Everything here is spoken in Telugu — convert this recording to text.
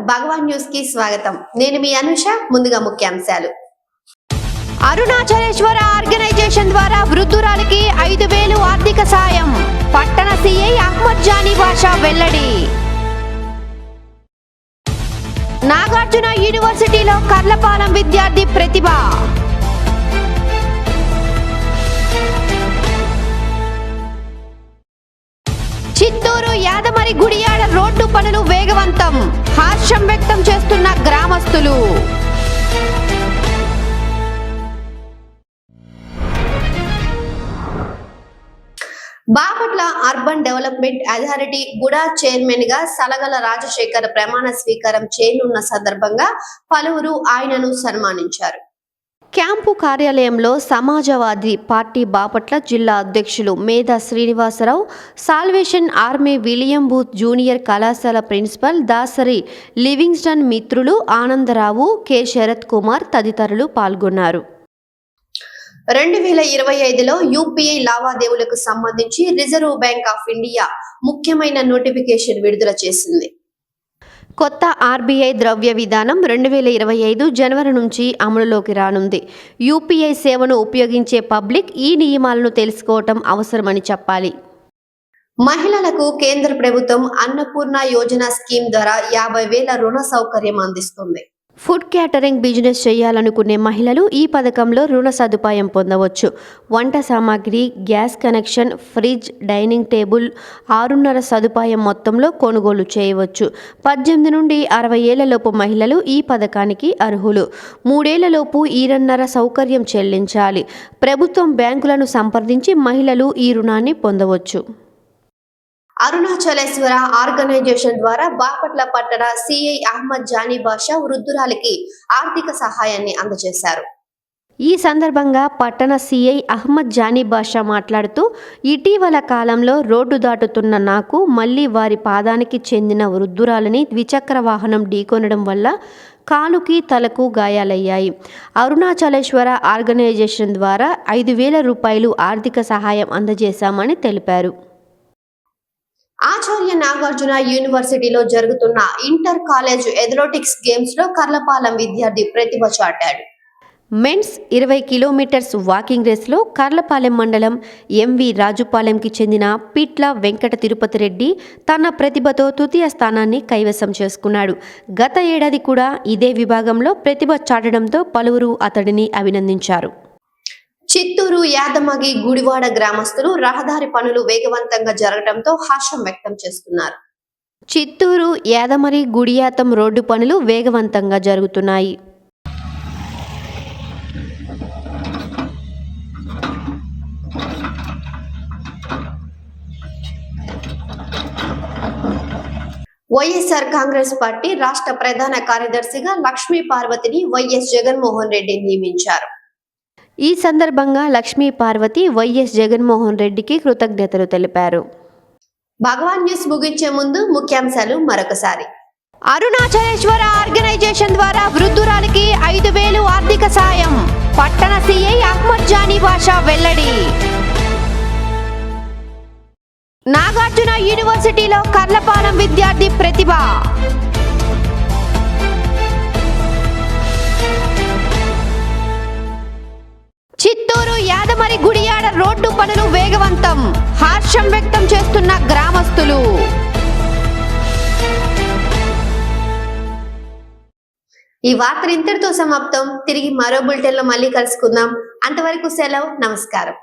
భగవాన్ న్యూస్ కి స్వాగతం. నేను మీ అనుష. ముందుగా ముఖ్యాంశాలు. అరుణాచలేశ్వర ఆర్గనైజేషన్ ద్వారా వృద్ధురాలికి 5,000 ఆర్థిక సాయం. పట్టణ సిఐ అహ్మద్ జానీ బాషా వెల్లడి. నాగార్జున యూనివర్సిటీలో కర్లపాలెం విద్యార్థి ప్రతిభ. చిత్తూరు యాదమరి గుడియాడ రోడ్డు పనులు వేగవంతం. హర్షం వ్యక్తం చేస్తున్న గ్రామస్తులు. బాపట్ల అర్బన్ డెవలప్మెంట్ అథారిటీ గుడా చైర్మన్ గా సలగల రాజశేఖర్ ప్రమాణ స్వీకారం చేయనున్న సందర్భంగా పలువురు ఆయనను సన్మానించారు. క్యాంపు కార్యాలయంలో సమాజవాదీ పార్టీ బాపట్ల జిల్లా అధ్యక్షులు Medha Srinivasarao, Salvation Army William Booth junior కళాశాల ప్రిన్సిపల్ దాసరి లివింగ్స్టన్ మిత్రులు ఆనందరావు, కె శరత్ కుమార్ తదితరులు పాల్గొన్నారు. 2025లో యూపీఐ లావాదేవీలకు సంబంధించి రిజర్వ్ బ్యాంక్ ఆఫ్ ఇండియా ముఖ్యమైన నోటిఫికేషన్ విడుదల చేసింది. కొత్త ఆర్బీఐ ద్రవ్య విధానం 2025 జనవరి నుంచి అమలులోకి రానుంది. యూపీఐ సేవను ఉపయోగించే పబ్లిక్ ఈ నియమాలను తెలుసుకోవటం అవసరమని చెప్పాలి. మహిళలకు కేంద్ర ప్రభుత్వం అన్నపూర్ణ యోజన స్కీమ్ ద్వారా 50,000 రుణ సౌకర్యం అందిస్తుంది. ఫుడ్ క్యాటరింగ్ బిజినెస్ చేయాలనుకునే మహిళలు ఈ పథకంలో రుణ సదుపాయం పొందవచ్చు. వంట సామాగ్రి, gas connection, fridge, dining table 6.5 సదుపాయం మొత్తంలో కొనుగోలు చేయవచ్చు. 18 నుండి 60 ఏళ్లలోపు మహిళలు ఈ పథకానికి అర్హులు. 3 ఏళ్లలోపు 2.5 సౌకర్యం చెల్లించాలి. ప్రభుత్వం బ్యాంకులను సంప్రదించి మహిళలు ఈ రుణాన్ని పొందవచ్చు. అరుణాచలేశ్వర ఆర్గనైజేషన్ ద్వారా బాపట్ల పట్టణ సిఐ అహ్మద్ జానీ బాషా వృద్ధురాలికి ఆర్థిక సహాయాన్ని అందజేశారు. ఈ సందర్భంగా పట్టణ సిఐ అహ్మద్ జానీ బాషా మాట్లాడుతూ, ఇటీవల కాలంలో రోడ్డు దాటుతున్న నాకు మళ్లీ వారి పాదానికి చెందిన వృద్ధురాలిని ద్విచక్ర వాహనం ఢీకొనడం వల్ల కాలుకి తలకు గాయాలయ్యాయి. అరుణాచలేశ్వర ఆర్గనైజేషన్ ద్వారా 5,000 రూపాయలు ఆర్థిక సహాయం అందజేశామని తెలిపారు. ఆచార్య నాగార్జున యూనివర్సిటీలో జరుగుతున్న ఇంటర్ కాలేజ్ ఎథ్లెటిక్స్ గేమ్స్ లో కర్లపాలెం విద్యార్థి ప్రతిభ చాటాడు. మెన్స్ 20 కిలోమీటర్స్ వాకింగ్ రేస్లో కర్లపాలెం మండలం ఎంవి రాజుపాలెంకి చెందిన పిట్ల వెంకట తిరుపతి రెడ్డి తన ప్రతిభతో తృతీయ స్థానాన్ని కైవసం చేసుకున్నాడు. గత ఏడాది కూడా ఇదే విభాగంలో ప్రతిభ చాటడంతో పలువురు అతడిని అభినందించారు. చిత్తూరు యాదమగి గుడివాడ గ్రామస్తులు రహదారి పనులు వేగవంతంగా జరగడంతో హర్షం వ్యక్తం చేస్తున్నారు. చిత్తూరు యాదమరి గుడియాతం రోడ్డు పనులు వేగవంతంగా జరుగుతున్నాయి. వైఎస్ఆర్ కాంగ్రెస్ పార్టీ రాష్ట్ర ప్రధాన కార్యదర్శిగా లక్ష్మీ పార్వతిని వైఎస్ జగన్మోహన్ రెడ్డి నియమించారు. ఈ సందర్భంగా లక్ష్మీ పార్వతి వైఎస్ జగన్మోహన్ రెడ్డికి కృతజ్ఞతలు తెలిపారు. భగవాన్ న్యూస్ ముగించే ముందు ముఖ్యాంశాలు మరొకసారి. అరుణాచలేశ్వర ఆర్గనైజేషన్ ద్వారా వృద్ధురాలికి 5,000 ఆర్థిక సాయం. పట్టణ సిఐ అహ్మద్ జానీ బాషా వెల్లడి. నాగార్జున యూనివర్సిటీలో కర్లపాలెం విద్యార్థి ప్రతిభ. చిత్తూరు యాదమరి గుడియాడ రోడ్డు పనులు వేగవంతం. హర్షం వ్యక్తం చేస్తున్న గ్రామస్తులు. ఈ వార్తలు ఇంతటితో సమాప్తం. తిరిగి మరో బులెటిన్ లో మళ్ళీ కలుసుకుందాం. అంతవరకు సెలవు. నమస్కారం.